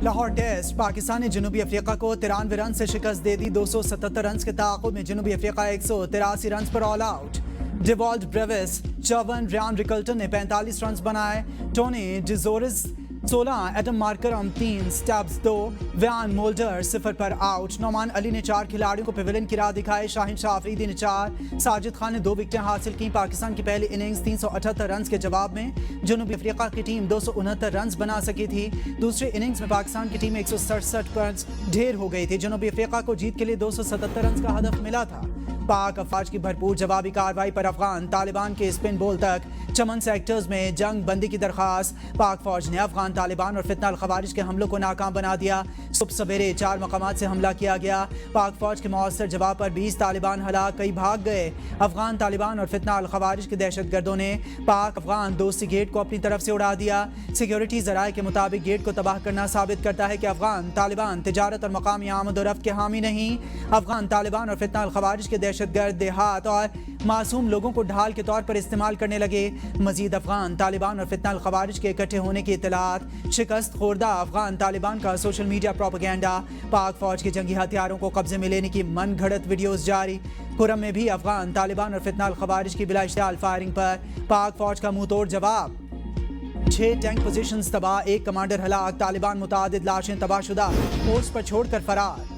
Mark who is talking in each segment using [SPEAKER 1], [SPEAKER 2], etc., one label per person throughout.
[SPEAKER 1] Lahore test Pakistan ने जनूबी Africa को 93 रन से शिकस्त दे दी। 277 रन के ताक़ुब में जनूबी अफ्रीका 183 रन पर all out. Dewald Brevis 54, Ryan Rickelton ने 45 रन बनाए। Tony de Zorzi 16, Aiden Markram 3, Stubbs 2, Wiaan moulder 0 पर आउट। नौमान अली ने 4 खिलाड़ियों को पेविलियन की राह दिखाई। शाहीन शाह अफरीदी ने 4, साजिद खान ने 2 विकेटें हासिल की। पाकिस्तान की पहली इनिंग्स 378 रन के जवाब में जनूबी अफ्रीका की टीम 269 रन बना सकी थी। दूसरी इनिंग्स में पाकिस्तान की टीम 167 रन ढेर हो गई थी। जनूबी अफ्रीका को जीत के लिए 277 रन का हदफ मिला था। पाक अफवाज की भरपूर जवाबी कार्रवाई पर अफगान तालिबान के स्पिन बॉल तक चमन सेक्टर्स में जंग बंदी की दरख्वास्त। पाक फौज ने अफगान तालिबान और फितना अल खवारिज के हमलों को नाकाम बना दिया। सुबह सवेरे 4 मकामात से हमला किया गया। पाक फौज के मौसर जवाब पर 20 तालिबान हलाक, कई भाग गए। अफगान तालिबान और फितना अल खवारिज के दहशत गर्दों ने पाक अफगान दोस्ती गेट को अपनी तरफ से उड़ा दिया। सिक्योरिटी जराये के मुताबिक गेट को तबाह करना साबित करता है कि अफगान तालिबान तिजारत और मकामी आमद और रफ्त के हामी नहीं। अफगान तालिबान और फितना अल खवारिज के दहशतगर्द देहात और मासूम लोगों को ढाल के तौर पर इस्तेमाल करने लगे। मजीद अफगान तालिबान और फितना अल खवारिज के इकट्ठे होने की इतलात। शिकस्त खोर्दा अफगान तालिबान का सोशल मीडिया प्रोपेगेंडा। पाक फौज के जंगी हथियारों को कब्जे में लेने की मन घड़त वीडियोस जारी। कुरम में भी अफगान तालिबान और फितना अल खवारिज की बिला इश्तियाल फायरिंग पर पाक फौज का मुंह तोड़ जवाब। 6 टैंक पोजीशंस तबाह, 1 कमांडर हलाक। तालिबान मुतादिद लाशें तबाहशुदा पोस्ट पर छोड़कर फरार।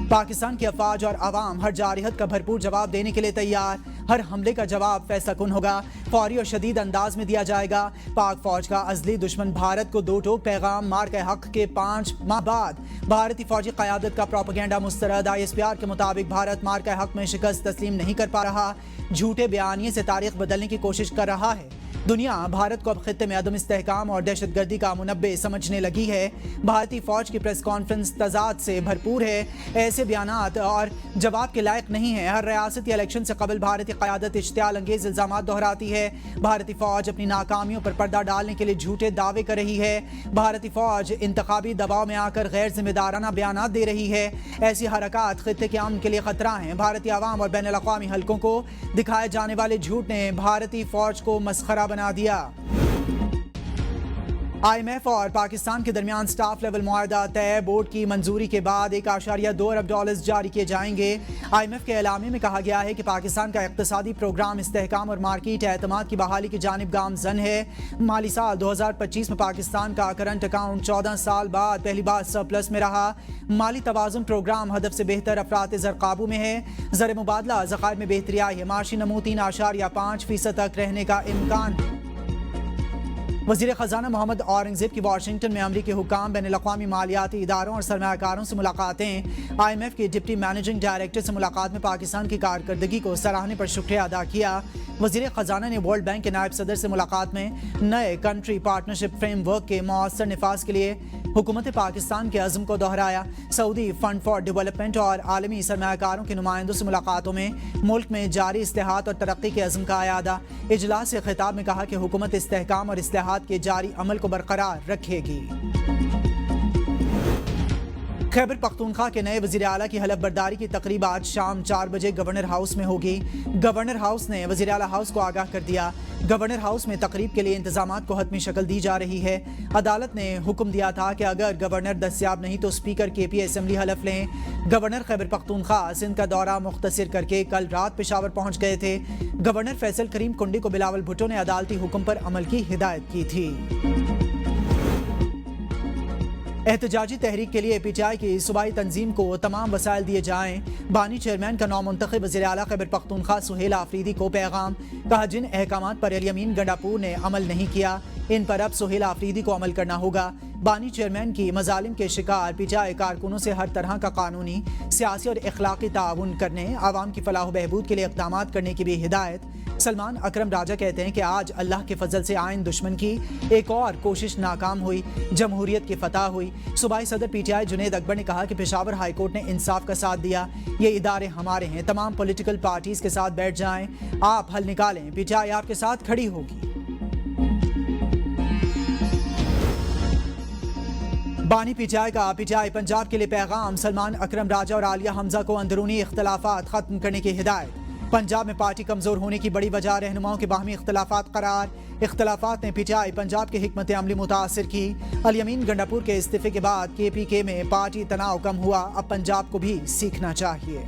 [SPEAKER 1] पाकिस्तान की अफवाज और आवाम हर जारिहत का भरपूर जवाब देने के लिए तैयार। हर हमले का जवाब फैसला कुन होगा, फौरी और शदीद अंदाज में दिया जाएगा। पाक फौज का अजली दुश्मन भारत को 2 टोक पैगाम। मार के हक के 5 माह बाद भारतीय फौजी क़यादत का प्रोपेगेंडा मुस्तरद। ISPR के मुताबिक भारत मार के हक में शिकस्त तस्लीम नहीं कर पा रहा, झूठे बयानिए से तारीख बदलने की कोशिश कर रहा है। दुनिया भारत को अब खित्ते में अदम इस्तेहकाम और दहशतगर्दी का मुनब्बे समझने लगी है। भारतीय फौज की प्रेस कॉन्फ्रेंस तजाद से भरपूर है, ऐसे बयानात और जवाब के लायक नहीं है। हर रियासती इलेक्शन से कबल भारतीय क़यादत इश्तियाल अंगेज इल्ज़ामात दोहराती है। भारतीय फौज अपनी नाकामियों पर पर्दा डालने के लिए झूठे दावे कर रही है। भारतीय फौज इंतखाबी दबाव में आकर गैर जिम्मेदाराना बयानात दे रही है। ऐसी हरकत खित्ते के अमन के लिए खतरा है। भारतीय आवाम और बैनुल अक़वामी हलकों को दिखाए जाने वाले झूठ ने भारतीय फौज को मसखरा बना दिया। IMF और पाकिस्तान के दरमियान स्टाफ लेवल मुआहदा तय। बोर्ड की मंजूरी के बाद $1.2 अरब जारी किए जाएंगे। IMF के एलामे में कहा गया है कि पाकिस्तान का इक़्तिसादी प्रोग्राम इस्तेहकाम और मार्केट एतमाद की बहाली की जानिब गामज़न है। माली साल 2025 में पाकिस्तान का करंट अकाउंट 14 साल बाद पहली बार सरप्लस में रहा। माली तवाज़ुन प्रोग्राम हदफ से बेहतर अफरात ज़र काबू में है। ज़र मुबादला ज़खायर में बेहतरी आई है। माशी नमू 3.5% तक रहने का इम्कान है। वज़ीर ख़ज़ाना मोहम्मद औरंगज़ेब की वाशिंगटन में अमरीकी हुक्काम, बैनुल-अक़वामी मालियाती इदारों और सरमायाकारों से मुलाकातें। IMF के डिप्टी मैनेजिंग डायरेक्टर से मुलाकात में पाकिस्तान की कारकर्दगी को सराहने पर शुक्रिया अदा किया। वज़ीर ख़ज़ाना ने वर्ल्ड बैंक के नायब सदर से मुलाकात में नए कंट्री पार्टनरशिप फ्रेमवर्क के मौसर निफाज के लिए हुकूमत पाकिस्तान के अज़्म को दोहराया। सऊदी फंड फॉर डेवलपमेंट और आलमी सरमायाकारों के नुमाइंदों से मुलाकातों में मुल्क में जारी इस्तेहात और तरक्की के अज़्म का अयादा। इजलास से खिताब में कहा कि हुकूमत इस्तेहकाम और इस्तेहात के जारी अमल को बरकरार रखेगी। खैबर पख्तूनख्वा के नए वज़ीर आला की हलफ बर्दारी की तकरीब आज शाम 4 बजे गवर्नर हाउस में होगी। गवर्नर हाउस ने वज़ीर आला हाउस को आगाह कर दिया। गवर्नर हाउस में तकरीब के लिए इंतजामात को हतमी शक्ल दी जा रही है। अदालत ने हुक्म दिया था कि अगर गवर्नर दस्तियाब नहीं तो स्पीकर KP असेंबली हलफ लें। गवर्नर खैबर पख्तूनख्वा सिंध का दौरा मुख्तसर करके कल रात पेशावर पहुंच गए थे। गवर्नर फैसल करीम कुंडी को बिलावल भुट्टो ने अदालती हुक्म पर अमल की हिदायत की थी। एहतजाजी तहरीक के लिए PTI की सूबाई तंजीम को तमाम वसाइल दिए जाएं। बानी चेयरमैन का नौमुंतखब वज़ीर आला खैबर पख्तूनख्वा सुहेल आफरीदी को पैगाम। कहा जिन अहकामात पर अल-यमीन गंडापुर ने अमल नहीं किया, इन पर अब सुहेल आफरीदी को अमल करना होगा। बानी चेयरमैन की मजालिम के शिकार PTI कारकुनों से हर तरह का कानूनी, सियासी और इखलाकी ताउन करने, आवाम की फलाह बहबूद के लिए इक़दामात करने की भी हिदायत। सलमान अकरम राजा कहते हैं कि आज अल्लाह के फजल से आइन दुश्मन की एक और कोशिश नाकाम हुई, जमहूरियत की फतह हुई। सूबाई सदर PTI जुनेद अकबर ने कहा कि पेशावर हाई कोर्ट ने इंसाफ का साथ दिया। ये इदारे हमारे हैं, तमाम पॉलिटिकल पार्टीज के साथ बैठ जाएं, आप हल निकालें, PTI आपके साथ खड़ी होगी। बानी PTI का PTI पंजाब के लिए पैगाम। सलमान अकरम राजा और आलिया हमजा को अंदरूनी इख्तलाफात खत्म करने की हिदायत। पंजाब में पार्टी कमजोर होने की बड़ी वजह रहनुमाओं के बाहमी इख्तलाफात करार। इख्तलाफात ने पीटीआई पंजाब के हिकमत अमली मुतासिर की। अल-यमीन गंडापुर के इस्तीफे के बाद केपीके में पार्टी तनाव कम हुआ, अब पंजाब को भी सीखना चाहिए।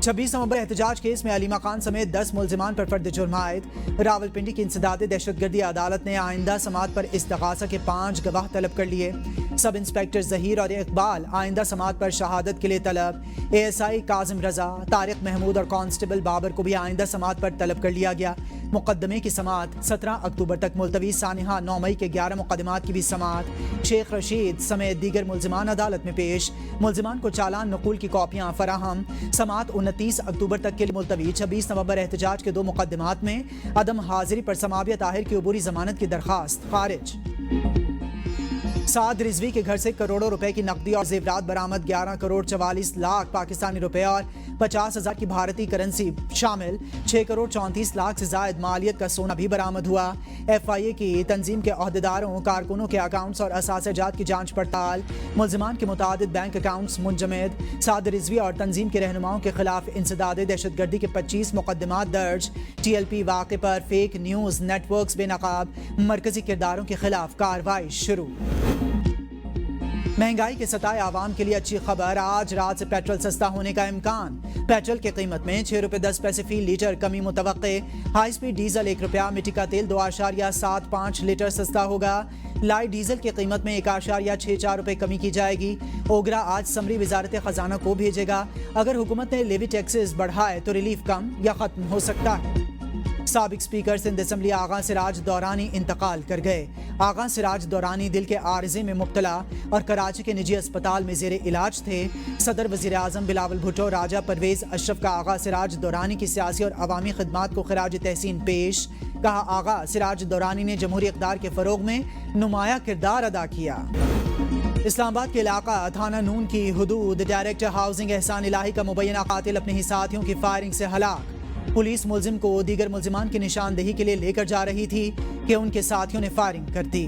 [SPEAKER 1] 26 नवंबर एहतजाज केस में अलीमा खान समेत 10 मुल्जिमान पर फर्द जुर्म आयद। रावलपिंडी की इंसदाद दहशतगर्दी अदालत ने आइंदा समात पर इस्तगासा के 5 गवाह तलब कर लिए। सब इंस्पेक्टर जहीर और इकबाल आइंदा समात पर शहादत के लिए तलब। एएसआई काजिम रजा, तारिक महमूद और कांस्टेबल बाबर को भी आइंदा समात पर तलब कर लिया गया। मुकदमे की समात 17 अक्टूबर तक मुलतवी। सानिहा 9 मई के 11 मुकदमात की भी समात। शेख रशीद समेत दीगर मुल्जिमान अदालत में पेश। मुल्जिमान को चालान नकुल की कॉपियां फराहम। समात 29 अक्टूबर तक के लिए मुलतवी। 26 नवंबर एहतजाज के 2 मुकदमात में अदम हाजिरी पर समाविया ताहिर की अबूरी जमानत की दरखास्त खारिज। साद रिजवी के घर से करोड़ों रुपए की नकदी और जेवरात बरामद। 11 करोड़ 44 लाख पाकिस्तानी रुपए और 50,000 की भारतीय करेंसी शामिल। 6 करोड़ 34 लाख से जायद मालियत का सोना भी बरामद हुआ। FIA की तंजीम के अहदेदारों कारकुनों के अकाउंट्स और असासजात की जांच पड़ताल। मुल्जिमान के मुतादिद बैंक अकाउंट्स मुंजमद। साद रिजवी और तंजीम के रहनुमाओं के खिलाफ इंसदाद दहशतगर्दी के 25 मुकदमात दर्ज। TLP वाक़े पर फेक न्यूज़ नेटवर्क्स बेनकाब। मरकजी किरदारों के खिलाफ कार्रवाई शुरू। महंगाई के सताए आवाम के लिए अच्छी खबर, आज रात से पेट्रोल सस्ता होने का इम्कान। पेट्रोल की कीमत में 6 रुपये 10 पैसे फी लीटर कमी मुतवक्के। हाई स्पीड डीजल 1 रुपया, मिट्टी का तेल 2.75 लीटर सस्ता होगा। लाइट डीजल की कीमत में 1.64 रुपये कमी की जाएगी। ओगरा आज समरी वजारत खजाना को भेजेगा। अगर हुकूमत ने लेवी टैक्सेस बढ़ाए तो रिलीफ कम या खत्म हो सकता है। साबिक स्पीकर सिंध असम्बली आगा सिराज दौरानी इंतकाल कर गए। आगा सिराज दौरानी दिल के आर्जे में मुब्तला और कराची के निजी अस्पताल में जेर इलाज थे। सदर वजीर आजम बिलावल भुट्टो, राजा परवेज अशरफ का आगा सिराज दौरानी की सियासी और अवामी खिदमात को खराज तहसीन पेश। कहा, आगा सिराज दौरानी ने जमहूरी इक़्तिदार के फ़रोग़ में नुमाया किरदार अदा किया। इस्लामाबाद के इलाका थाना नून की हुदूद डायरेक्टर हाउसिंग एहसान इलाही का मुबैना कातिल अपने ही साथियों की फायरिंग से हलाक। पुलिस मुल्जिम को दीगर मुल्जिमान की निशानदेही के लिए लेकर जा रही थी कि उनके साथियों ने फायरिंग कर दी।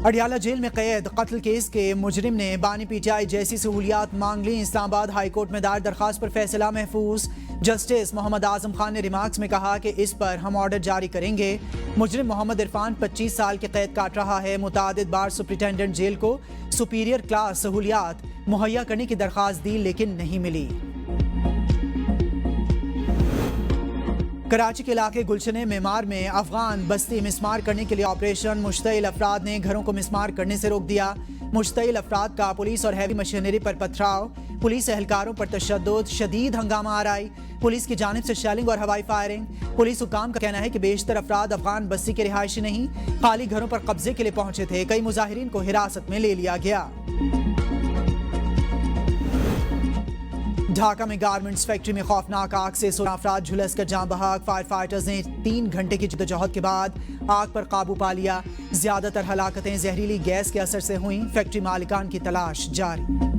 [SPEAKER 1] अडियाला जेल में कैद कत्ल केस के मुजरिम ने बानी PTI जैसी सहूलियात मांग ली। इस्लामाबाद हाई कोर्ट में दायर दरखास्त पर फैसला महफूज। जस्टिस मोहम्मद आजम खान ने रिमार्क्स में कहा कि इस पर हम ऑर्डर जारी करेंगे। मुजरिम मोहम्मद इरफान 25 साल की कैद काट रहा है। मुतादिद बार सुप्रिटेंडेंट जेल को सुपीरियर क्लास सहूलियात मुहैया करने की दरखास्त दी लेकिन नहीं मिली। कराची के इलाके गुलशने मेमार में अफगान बस्ती मिसमार करने के लिए ऑपरेशन। मुश्तइल अफराद ने घरों को मिसमार करने से रोक दिया। मुश्तइल अफराद का पुलिस और हैवी मशीनरी पर पथराव। पुलिस एहलकारों पर तशद्दुद, शदीद हंगामा आराई। पुलिस की जानिब से शेलिंग और हवाई फायरिंग। पुलिस हुकाम का कहना है कि बेशतर अफराद अफगान बस्ती के रिहायशी नहीं, खाली घरों पर कब्जे के लिए पहुंचे थे। कई मुजाहिरीन को हिरासत में ले लिया गया। ढाका में गारमेंट्स फैक्ट्री में खौफनाक आग से 16 अफराद झुलस कर जान बहक। फायर फाइटर्स ने 3 घंटे की जद्दोजहद के बाद आग पर काबू पा लिया। ज्यादातर हलाकतें जहरीली गैस के असर से हुई। फैक्ट्री मालिकान की तलाश जारी।